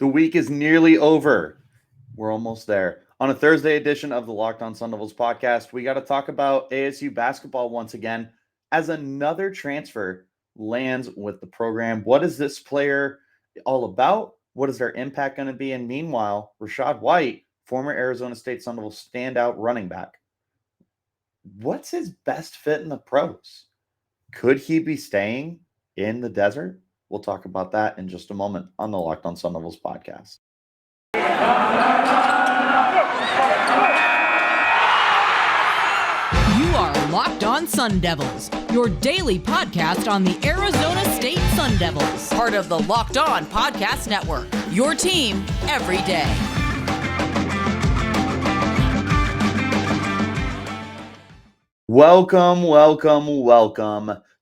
The week is nearly over. We're almost there. On a Thursday edition of the Locked On Sun Devils podcast, we got to talk about ASU basketball once again as another transfer lands with the program. What is this player all about? What is their impact going to be? And meanwhile, Rachaad White, former Arizona State Sun Devils standout running back, what's his best fit in the pros? Could he be staying in the desert? We'll talk about that in just a moment on the Locked On Sun Devils podcast. You are Locked On Sun Devils, your daily podcast on the Arizona State Sun Devils, part of the Locked On Podcast Network, your team every day. Welcome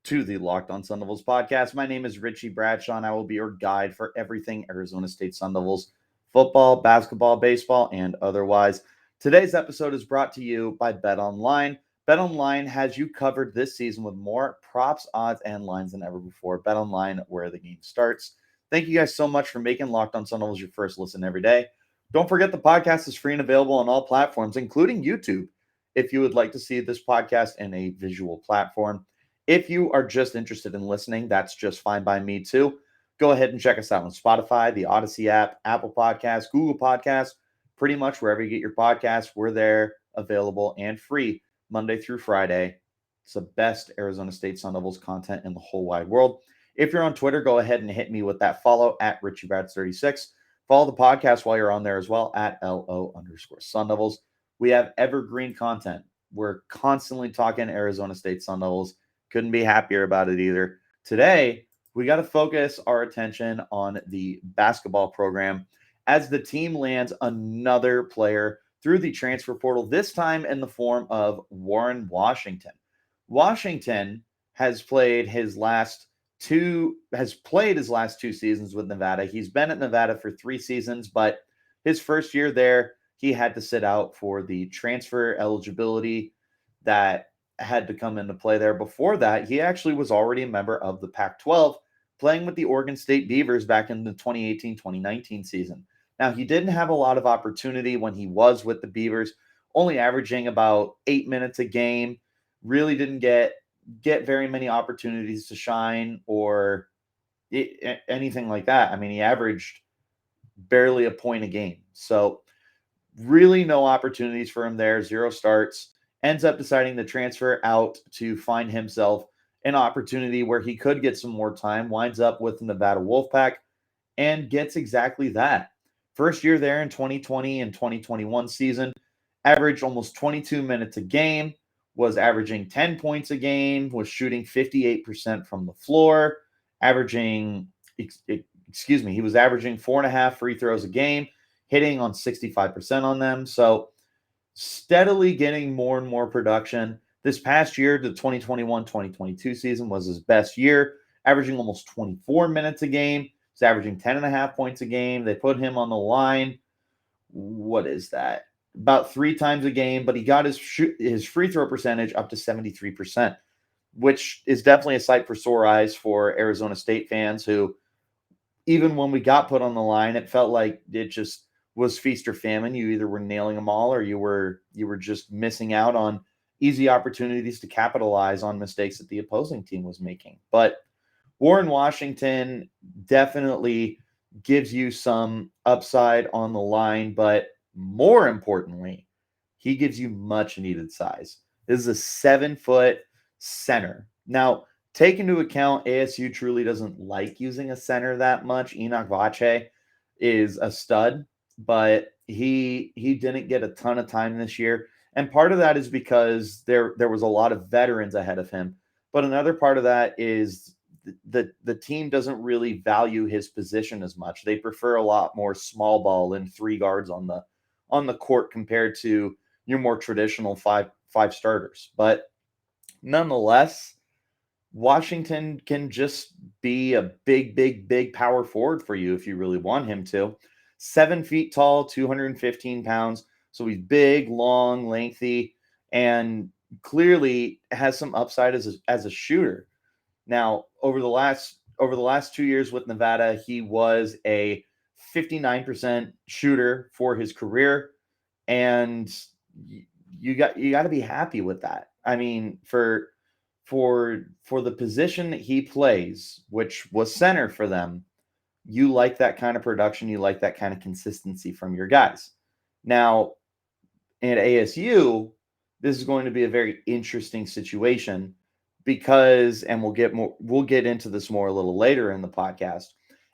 to the Locked On Sun Devils podcast. My name is Richie Bradshaw, and I will be your guide for everything Arizona State Sun Devils football, basketball, baseball, and otherwise. Today's episode is brought to you by BetOnline. BetOnline has you covered this season with more props, odds, and lines than ever before. BetOnline, where the game starts. Thank you guys so much for making Locked On Sun Devils your first listen every day. Don't forget the podcast is free and available on all platforms, including YouTube, if you would like to see this podcast in a visual platform. If you are just interested in listening, that's just fine by me too. Go ahead and check us out on Spotify, the Odyssey app, Apple Podcasts, Google Podcasts, pretty much wherever you get your podcasts. We're there, available and free Monday through Friday. It's the best Arizona State Sun Devils content in the whole wide world. If you're on Twitter, go ahead and hit me with that follow at RichieBrads36. Follow the podcast while you're on there as well at LO_Sun Devils. We have evergreen content. We're constantly talking Arizona State Sun Devils. Couldn't be happier about it either. Today, we got to focus our attention on the basketball program as the team lands another player through the transfer portal, this time in the form of Warren Washington. Washington has played his last two seasons with Nevada. He's been at Nevada for 3 seasons, but his first year there, he had to sit out for the transfer eligibility that had to come into play there. Before that, he actually was already a member of the Pac-12, playing with the Oregon State Beavers back in the 2018-2019 season. Now, he didn't have a lot of opportunity when he was with the Beavers, only averaging about 8 minutes a game, really didn't get very many opportunities to shine or anything like that. I mean, he averaged barely a point a game. So really no opportunities for him there, 0 starts. Ends up deciding to transfer out to find himself an opportunity where he could get some more time, winds up with the Nevada Wolfpack, and gets exactly that. First year there in 2020 and 2021 season, averaged almost 22 minutes a game, was averaging 10 points a game, was shooting 58% from the floor, he was averaging 4.5 free throws a game, hitting on 65% on them. So steadily getting more and more production. This past year, the 2021-2022 season was his best year, averaging almost 24 minutes a game. He's averaging 10.5 points a game. They put him on the line. What is that? About 3 times a game, but he got his free throw percentage up to 73%, which is definitely a sight for sore eyes for Arizona State fans who, even when we got put on the line, it felt like it just was feast or famine. You either were nailing them all or you were just missing out on easy opportunities to capitalize on mistakes that the opposing team was making. But Warren Washington definitely gives you some upside on the line, but more importantly, he gives you much needed size. This is a 7-foot center. Now, take into account ASU truly doesn't like using a center that much. Enoch Vache is a stud, but he didn't get a ton of time this year. And part of that is because there was a lot of veterans ahead of him. But another part of that is the team doesn't really value his position as much. They prefer a lot more small ball and 3 guards on the court compared to your more traditional five starters. But nonetheless, Washington can just be a big power forward for you if you really want him to. 7 feet tall, 215 pounds. So he's big, long, lengthy, and clearly has some upside as a shooter. Now, over the last 2 years with Nevada, he was a 59% shooter for his career, and you got to be happy with that. I mean, for the position that he plays, which was center for them, you like that kind of production, you like that kind of consistency from your guys. Now, at ASU, this is going to be a very interesting situation because, and we'll get into this more a little later in the podcast.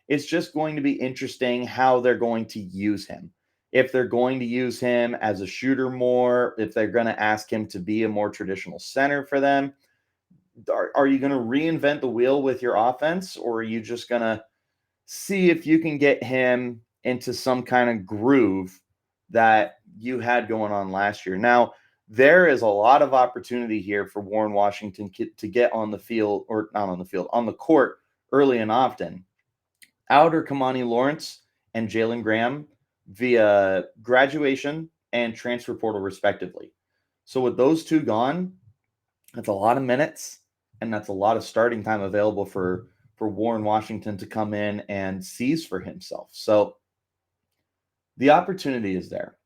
It's just going to be interesting how they're going to use him. If they're going to use him as a shooter more, if they're going to ask him to be a more traditional center for them, are you going to reinvent the wheel with your offense, or are you just going to see if you can get him into some kind of groove that you had going on last year? Now, there is a lot of opportunity here for Warren Washington to get on the field, or not on the field, on the court early and often. Out are Kimani Lawrence and Jalen Graham via graduation and transfer portal, respectively. So with those two gone, that's a lot of minutes, and that's a lot of starting time available for Warren Washington to come in and seize for himself. So the opportunity is there.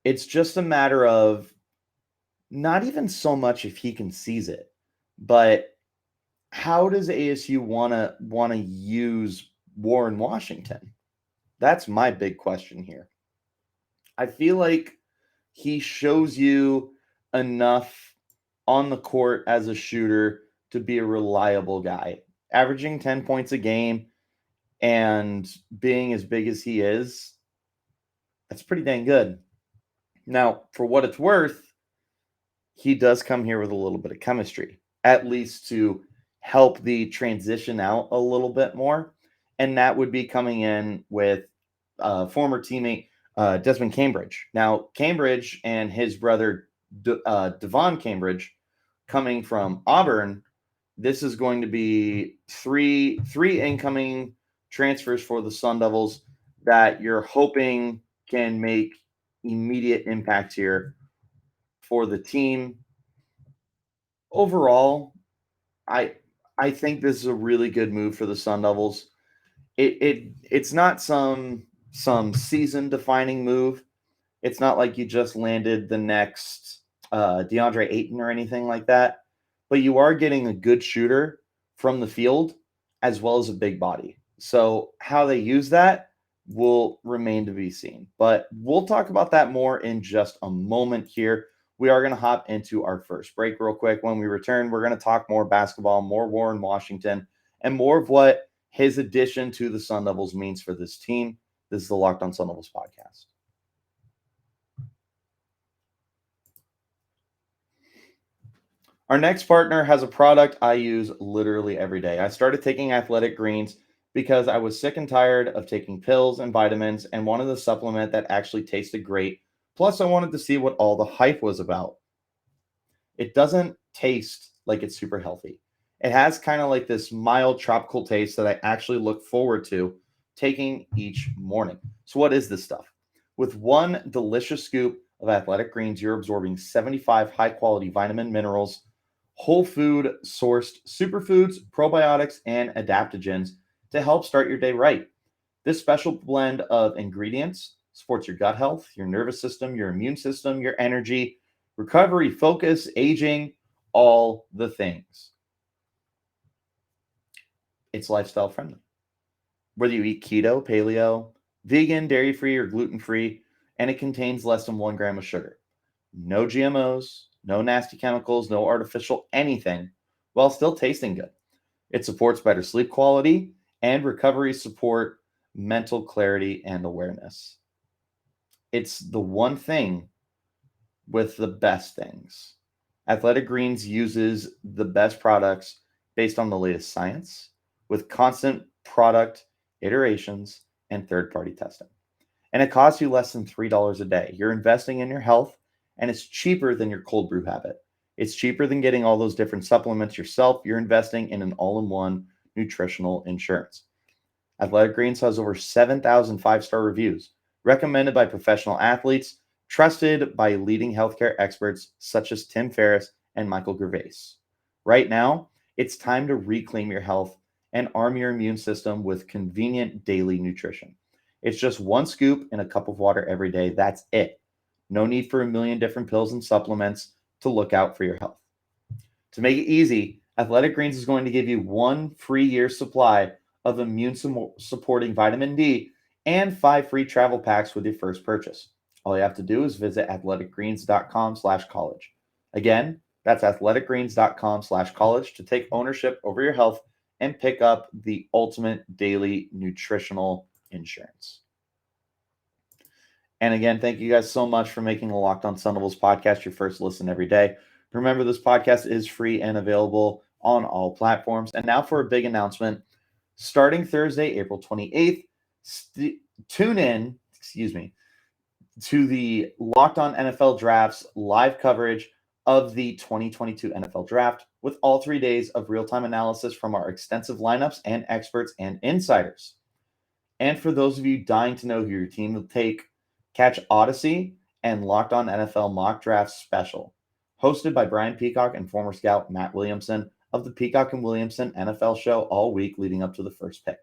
It's just a matter of not even so much if he can seize it, but how does ASU want to use Warren Washington? That's my big question here. I feel like he shows you enough on the court as a shooter to be a reliable guy, averaging 10 points a game and being as big as he is. That's pretty dang good. Now, for what it's worth, he does come here with a little bit of chemistry, at least to help the transition out a little bit more. And that would be coming in with former teammate Desmond Cambridge. Now, Cambridge and his brother Devon Cambridge, coming from Auburn, this is going to be three incoming transfers for the Sun Devils that you're hoping can make immediate impact here for the team. Overall, I think this is a really good move for the Sun Devils. It's not some season defining move. It's not like you just landed the next DeAndre Ayton or anything like that, but you are getting a good shooter from the field as well as a big body. So how they use that will remain to be seen, but we'll talk about that more in just a moment here. We are going to hop into our first break real quick. When we return, we're going to talk more basketball, more Warren Washington, and more of what his addition to the Sun Devils means for this team. This is the Locked On Sun Devils podcast. Our next partner has a product I use literally every day. I started taking Athletic Greens because I was sick and tired of taking pills and vitamins and wanted a supplement that actually tasted great. Plus, I wanted to see what all the hype was about. It doesn't taste like it's super healthy. It has kind of like this mild tropical taste that I actually look forward to taking each morning. So what is this stuff? With one delicious scoop of Athletic Greens, you're absorbing 75 high-quality vitamin, minerals, whole food sourced superfoods, probiotics, and adaptogens to help start your day right. This special blend of ingredients supports your gut health, your nervous system, your immune system, your energy, recovery, focus, aging, all the things. It's lifestyle friendly. Whether you eat keto, paleo, vegan, dairy-free, or gluten-free, and it contains less than 1 gram of sugar. No GMOs, no nasty chemicals, no artificial anything, while still tasting good. It supports better sleep quality and recovery support, mental clarity, and awareness. It's the one thing with the best things. Athletic Greens uses the best products based on the latest science with constant product iterations and third-party testing. And it costs you less than $3 a day. You're investing in your health, and it's cheaper than your cold brew habit. It's cheaper than getting all those different supplements yourself. You're investing in an all-in-one nutritional insurance. Athletic Greens has over 7,000 five-star reviews, recommended by professional athletes, trusted by leading healthcare experts such as Tim Ferriss and Michael Gervais. Right now, it's time to reclaim your health and arm your immune system with convenient daily nutrition. It's just one scoop in a cup of water every day. That's it. No need for a million different pills and supplements to look out for your health. To make it easy, Athletic Greens is going to give you 1 free year supply of immune supporting vitamin D and 5 free travel packs with your first purchase. All you have to do is visit athleticgreens.com/college. Again, that's athleticgreens.com/college to take ownership over your health and pick up the ultimate daily nutritional insurance. And again, thank you guys so much for making the Locked On Sun Devils podcast your first listen every day. Remember, this podcast is free and available on all platforms. And now for a big announcement. Starting Thursday, April 28th, tune in, to the Locked On NFL Drafts live coverage of the 2022 NFL Draft with all 3 days of real-time analysis from our extensive lineups and experts and insiders. And for those of you dying to know who your team will take, catch Odyssey and Locked On NFL Mock Draft Special, hosted by Brian Peacock and former scout Matt Williamson of the Peacock and Williamson NFL show all week leading up to the first pick.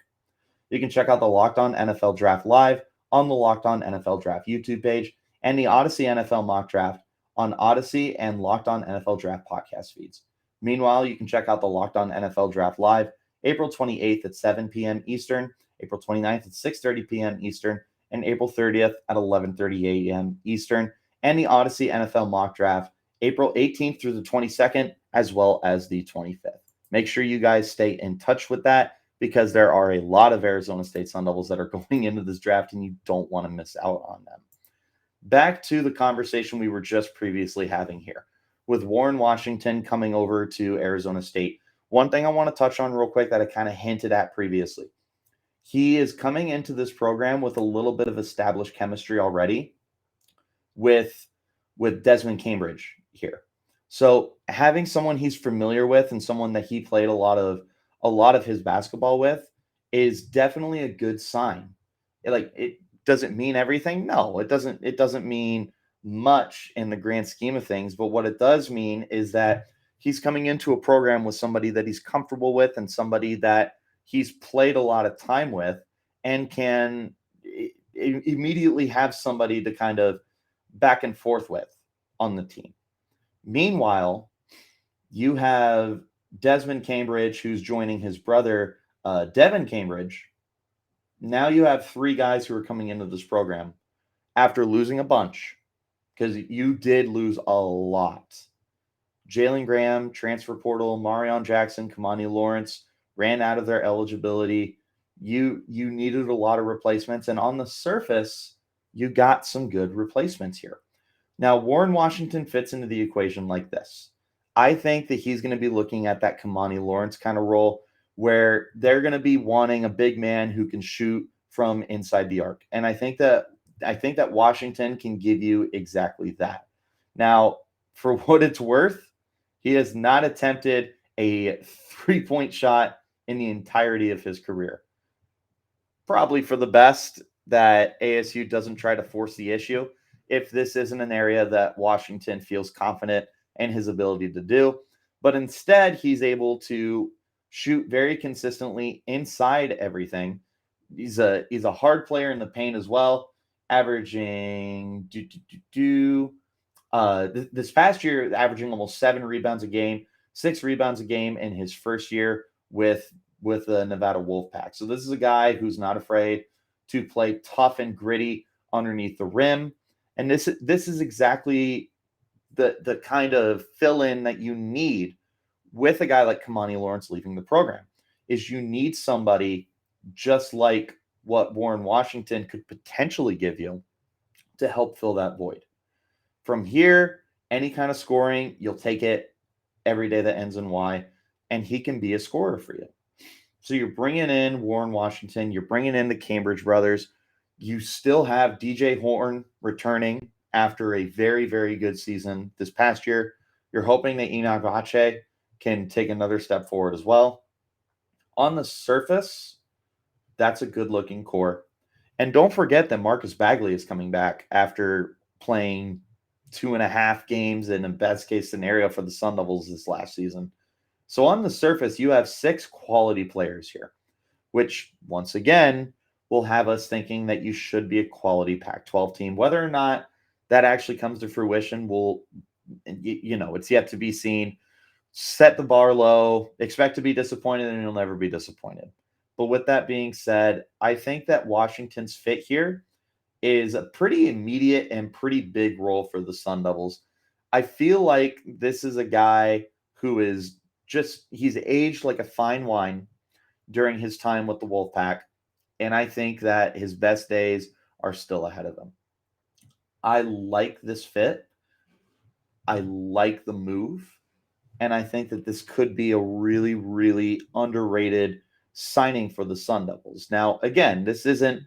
You can check out the Locked On NFL Draft live on the Locked On NFL Draft YouTube page and the Odyssey NFL Mock Draft on Odyssey and Locked On NFL Draft podcast feeds. Meanwhile, you can check out the Locked On NFL Draft live April 28th at 7 p.m. Eastern, April 29th at 6:30 p.m. Eastern, and April 30th at 11:30 a.m. Eastern, and the Odyssey NFL Mock Draft April 18th through the 22nd, as well as the 25th. Make sure you guys stay in touch with that because there are a lot of Arizona State Sun Devils that are going into this draft and you don't want to miss out on them. Back to the conversation we were just previously having here with Warren Washington coming over to Arizona State. One thing I want to touch on real quick that I kind of hinted at previously. He is coming into this program with a little bit of established chemistry already with Desmond Cambridge here. So having someone he's familiar with and someone that he played a lot of his basketball with is definitely a good sign. It doesn't mean everything. No, it doesn't mean much in the grand scheme of things. But what it does mean is that he's coming into a program with somebody that he's comfortable with and somebody that he's played a lot of time with and can immediately have somebody to kind of back and forth with on the team. Meanwhile, you have Desmond Cambridge, who's joining his brother, Devin Cambridge. Now you have 3 guys who are coming into this program after losing a bunch, because you did lose a lot. Jalen Graham, transfer portal, Marion Jackson, Kimani Lawrence ran out of their eligibility. You needed a lot of replacements, and on the surface, you got some good replacements here. Now, Warren Washington fits into the equation like this. I think that he's going to be looking at that Kimani Lawrence kind of role where they're going to be wanting a big man who can shoot from inside the arc. And I think that Washington can give you exactly that. Now, for what it's worth, he has not attempted a 3-point shot in the entirety of his career. Probably for the best that ASU doesn't try to force the issue if this isn't an area that Washington feels confident in his ability to do. But instead, he's able to shoot very consistently inside everything. He's a hard player in the paint as well, averaging this past year, averaging almost 7 rebounds a game, 6 rebounds a game in his first year with the Nevada Wolfpack. So this is a guy who's not afraid to play tough and gritty underneath the rim. And this is exactly the kind of fill-in that you need with a guy like Kimani Lawrence leaving the program, is you need somebody just like what Warren Washington could potentially give you to help fill that void. From here, any kind of scoring, you'll take it every day that ends in Y, and he can be a scorer for you. So you're bringing in Warren Washington, you're bringing in the Cambridge brothers. You still have DJ Horton returning after a very, very good season this past year. You're hoping that Enoch Vache can take another step forward as well. On the surface, that's a good-looking core. And don't forget that Marcus Bagley is coming back after playing 2.5 games in a best-case scenario for the Sun Devils this last season. So on the surface, you have 6 quality players here, which once again will have us thinking that you should be a quality Pac-12 team. Whether or not that actually comes to fruition will, it's yet to be seen. Set the bar low, expect to be disappointed, and you'll never be disappointed. But with that being said, I think that Washington's fit here is a pretty immediate and pretty big role for the Sun Devils. I feel like this is a guy who is he's aged like a fine wine during his time with the Wolfpack, and I think that his best days are still ahead of him. I like this fit. I like the move. And I think that this could be a really, really underrated signing for the Sun Devils. Now, again, this isn't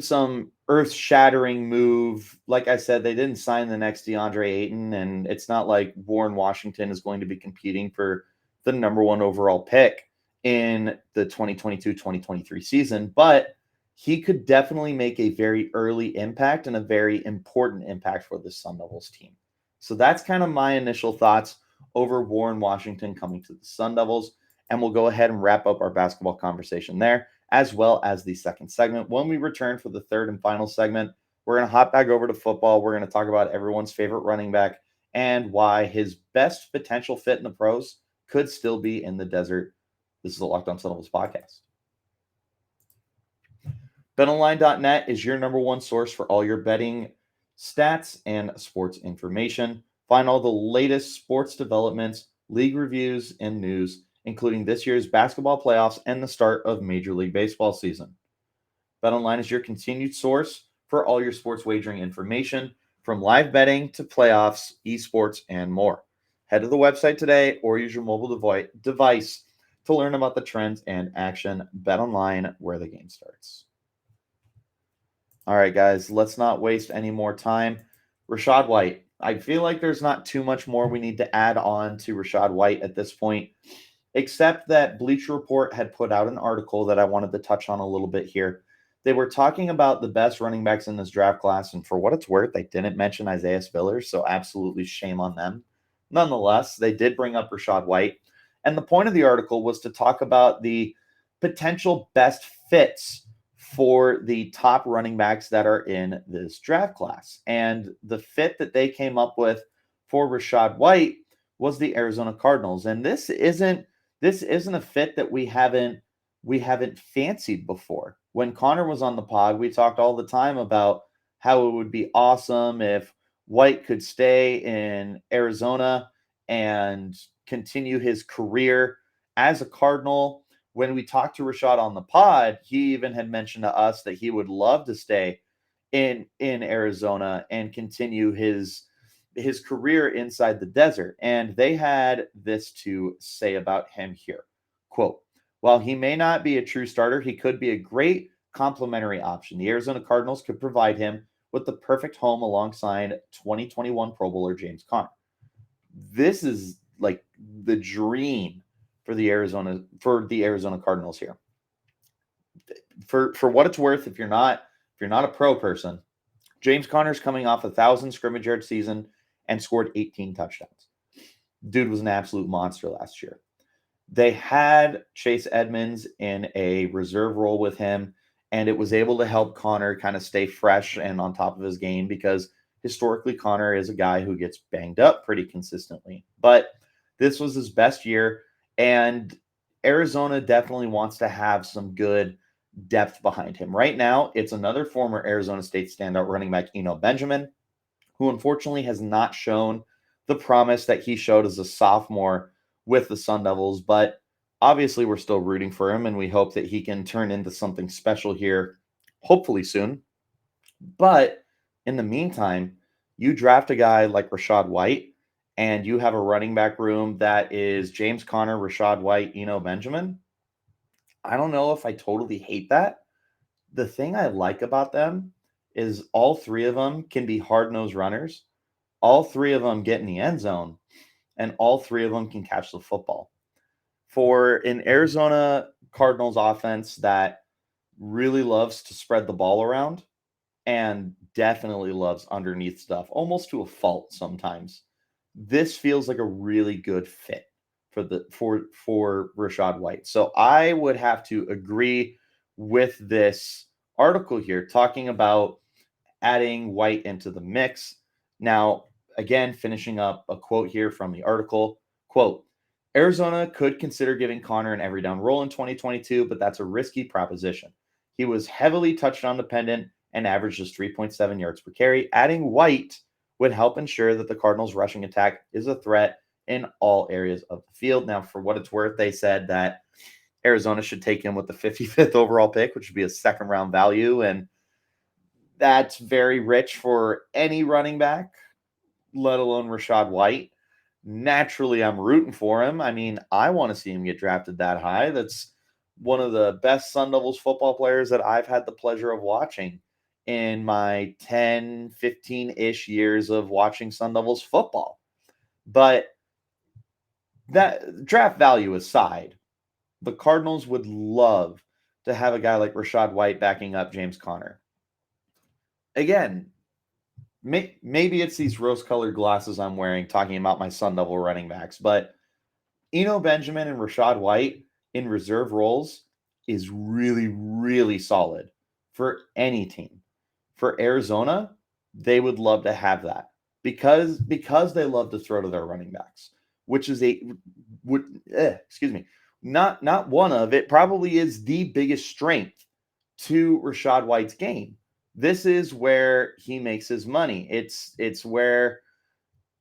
some earth-shattering move. Like I said, they didn't sign the next DeAndre Ayton, and it's not like Warren Washington is going to be competing for the number 1 overall pick in the 2022-2023 season, but he could definitely make a very early impact and a very important impact for the Sun Devils team. So that's kind of my initial thoughts over Warren Washington coming to the Sun Devils, and we'll go ahead and wrap up our basketball conversation there, as well as the second segment. When we return for the third and final segment, we're going to hop back over to football. We're going to talk about everyone's favorite running back and why his best potential fit in the pros could still be in the desert. This is the Locked On Sun Devils podcast. BetOnline.net is your number 1 source for all your betting stats and sports information. Find all the latest sports developments, league reviews, and news, including this year's basketball playoffs and the start of Major League Baseball season. BetOnline is your continued source for all your sports wagering information, from live betting to playoffs, esports, and more. Head to the website today or use your mobile device to learn about the trends and action. BetOnline, where the game starts. All right, guys, let's not waste any more time. Rachaad White. I feel like there's not too much more we need to add on to Rachaad White at this point, except that Bleacher Report had put out an article that I wanted to touch on a little bit here. They were talking about the best running backs in this draft class, and for what it's worth, they didn't mention Isaiah Spiller, so absolutely shame on them. Nonetheless, they did bring up Rachaad White, and the point of the article was to talk about the potential best fits for the top running backs that are in this draft class. And the fit that they came up with for Rachaad White was the Arizona Cardinals. And this isn't a fit that we haven't fancied before. When Connor was on the pod, we talked all the time about how it would be awesome if White could stay in Arizona and continue his career as a Cardinal. When we talked to Rachaad on the pod, he even had mentioned to us that he would love to stay in Arizona and continue his career inside the desert. And they had this to say about him here. Quote, while he may not be a true starter, he could be a great complementary option. The Arizona Cardinals could provide him with the perfect home alongside 2021 Pro Bowler James Conner. This is like the dream for the Arizona Cardinals here. For what it's worth, if you're not a pro person, James Conner's coming off 1,000 scrimmage yard season and scored 18 touchdowns. Dude was an absolute monster last year. They had Chase Edmonds in a reserve role with him, and it was able to help Conner kind of stay fresh and on top of his game because historically Conner is a guy who gets banged up pretty consistently. But this was his best year. And Arizona definitely wants to have some good depth behind him. Right now, it's another former Arizona State standout running back, Eno Benjamin, who unfortunately has not shown the promise that he showed as a sophomore with the Sun Devils. But obviously, we're still rooting for him, and we hope that he can turn into something special here, hopefully soon. But in the meantime, you draft a guy like Rachaad White, and you have a running back room that is James Conner, Rachaad White, Eno Benjamin. I don't know if I totally hate that. The thing I like about them is all 3 of them can be hard-nosed runners. All 3 of them get in the end zone, and all 3 of them can catch the football. For an Arizona Cardinals offense that really loves to spread the ball around and definitely loves underneath stuff, almost to a fault sometimes, this feels like a really good fit for Rachaad White. So I would have to agree with this article here talking about adding White into the mix. Now, again, finishing up a quote here from the article, quote, Arizona could consider giving Connor an every down role in 2022, but that's a risky proposition. He was heavily touchdown dependent and averaged just 3.7 yards per carry. Adding White would help ensure that the Cardinals' rushing attack is a threat in all areas of the field. Now, for what it's worth, they said that Arizona should take him with the 55th overall pick, which would be a second round value. And that's very rich for any running back, let alone Rachaad White. Naturally, I'm rooting for him. I mean, I want to see him get drafted that high. That's one of the best Sun Devils football players that I've had the pleasure of watching in my 10, 15-ish years of watching Sun Devils football. But that draft value aside, the Cardinals would love to have a guy like Rachaad White backing up James Conner. Again, maybe it's these rose-colored glasses I'm wearing talking about my Sun Devil running backs, but Eno Benjamin and Rachaad White in reserve roles is really, really solid for any team. For Arizona, they would love to have that because they love to throw to their running backs, which is not one of it probably is the biggest strength to Rachaad White's game. This is where he makes his money. It's where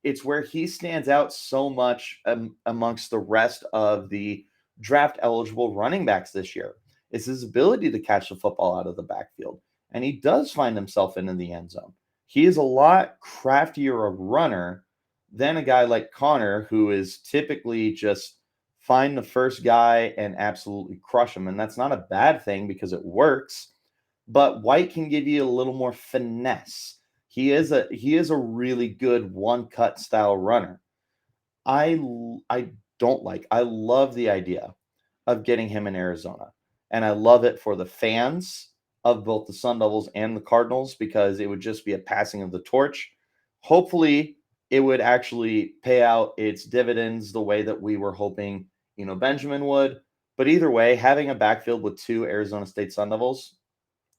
he stands out so much amongst the rest of the draft eligible running backs this year. It's his ability to catch the football out of the backfield, and he does find himself in the end zone. He is a lot craftier a runner than a guy like Connor, who is typically just find the first guy and absolutely crush him. And that's not a bad thing because it works. But White can give you a little more finesse. He is a really good one-cut style runner. I love the idea of getting him in Arizona. And I love it for the fans of both the Sun Devils and the Cardinals because it would just be a passing of the torch. Hopefully, it would actually pay out its dividends the way that we were hoping, Benjamin would. But either way, having a backfield with two Arizona State Sun Devils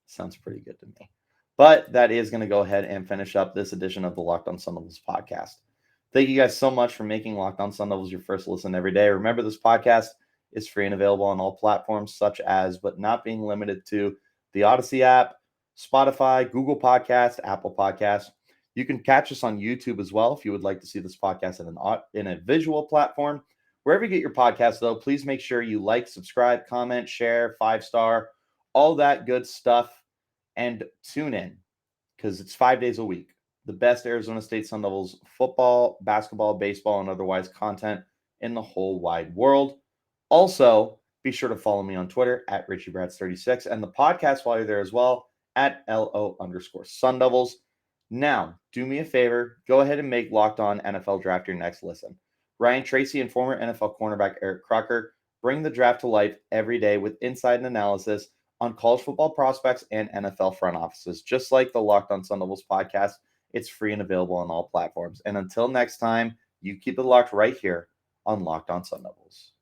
sounds pretty good to me. But that is going to go ahead and finish up this edition of the Locked On Sun Devils podcast. Thank you guys so much for making Locked On Sun Devils your first listen every day. Remember, this podcast is free and available on all platforms such as, but not being limited to, the Odyssey app, Spotify, Google Podcasts, Apple Podcasts. You can catch us on YouTube as well if you would like to see this podcast in a visual platform. Wherever you get your podcast, though, please make sure you like, subscribe, comment, share, 5-star, all that good stuff. And tune in because it's 5 days a week. The best Arizona State Sun Devils football, basketball, baseball, and otherwise content in the whole wide world. Also, be sure to follow me on Twitter at RichieBrads36 and the podcast while you're there as well at LO_Sun Devils. Now, do me a favor. Go ahead and make Locked On NFL Draft your next listen. Ryan Tracy and former NFL cornerback Eric Crocker bring the draft to life every day with insight and analysis on college football prospects and NFL front offices. Just like the Locked On Sun Devils podcast, it's free and available on all platforms. And until next time, you keep it locked right here on Locked On Sun Devils.